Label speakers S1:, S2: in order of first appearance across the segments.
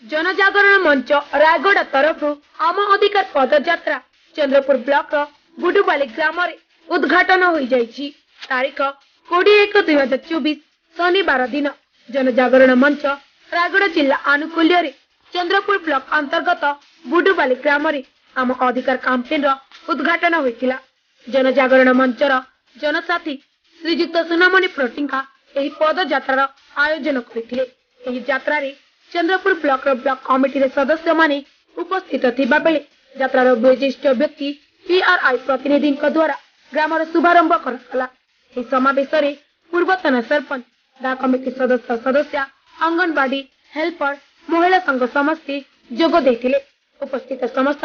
S1: जनजागरण मंच रायगढ़ तरफ आम अधिकार पदयात्रा चंद्रपुर ब्लॉक गुडुबाली ग्राम उद्घाटन हो जाइछि। तारीख 20/1/2024 शनिवार दिन जनजागरण मंच रायगढ़ जिला आनुकूल्य चंद्रपुर ब्लॉक अंतर्गत गुडुबाली ग्राम आम अधिकार कैंपेन उद्घाटन होइतिला। जनजागरण मंचर जनसाथी श्रीजुक्त सुनामणि प्रतिंका एही पदयात्रार आयोजन करथिले। एही यात्रा रे चंद्रपुर ब्लॉक कमिटी सदस्य माने उपस्थित थिबा बेले यात्रार विशिष्ट व्यक्ति पीआरआई प्रतिनिधि द्वारा ग्रामर शुभारंभ करला। एही समावेश रे पूर्वतन सरपंच गाँ कमिटी सदस्य अंगनवाड़ी हेल्पर महिला संघ समस्ते जोग देथिले। उपस्थित समस्त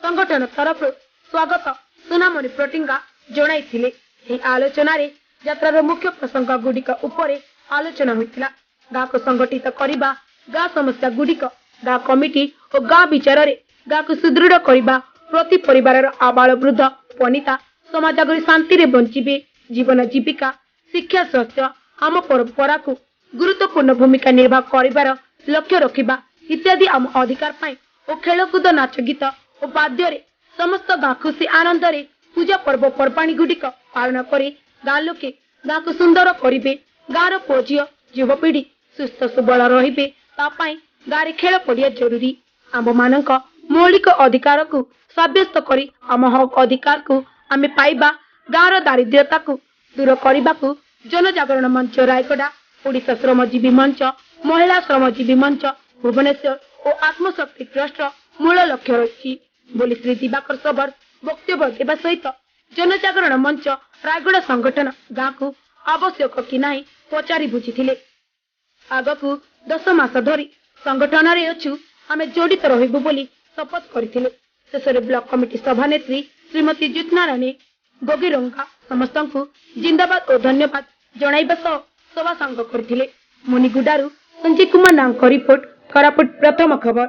S1: संगठन तरफ स्वागत सुनामणि प्रतिंगा जणाइथिले। एही आलोचना रे यात्रार मुख्य प्रसंग गुडिक उपरे आलोचना होइतिला। गाँ को संगठित करिबा, गाँ समस्या गुडिक गाँ कमिटी और गाँ विचार गाँ को सुदृढ़ करने प्रति परिवार आबाल वृद्ध वनिता समाजगरी शांति रे बंचिबे, जीवन जीविका शिक्षा स्वास्थ्य आम परंपरा को गुरुत्वपूर्ण भूमिका निर्वाह करिबार लक्ष्य रखिबा इत्यादि आम अधिकार पाई और खेलकूद नाच गीत और बाद्य रे समस्त गाँ खुशी आनंद रे पूजा पर्व पर्वाणी गुडिक पालन करी गाँ लोके गाँ को सुंदर करिबे। गाँर पुओ झियो युवपीढ़ी सुस्थ सुबल रहिबे तापाई गाँव खेल पड़िया जरूरी। आम मानक मौलिक अधिकार को सब्यस्त करी आम हक अधिकार को आमे पाइबा, गाँर दारिद्र्यता को दूर करने को जनजागरण मंच रायगढ़, ओडिशा श्रमजीवी मंच, महिला श्रमजीवी मंच भुवनेश्वर और आत्मशक्ति ट्रस्ट मूल लक्ष्य रही बोली श्री दिवाकर सबर वक्तव्य देवा सहित जनजागरण मंच रायगढ़ संगठन गाँ को आवश्यक कि नहीं पचारि बुझी आगकू 10 मास धरी संगठन रे अछु आमे जोड़ित रहिबु बोली शपथ करथिले। शेषरे ब्लॉक कमिटी सभानेत्री श्रीमती ज्योत्नारायणी गोगिरंगा समस्तंकु जिंदाबाद और धन्यवाद जणाइबा सह सभा सांग करथिले। मुनिगुडारू संजय कुमार नांक रिपोर्ट, कोरापुट प्रथम खबर।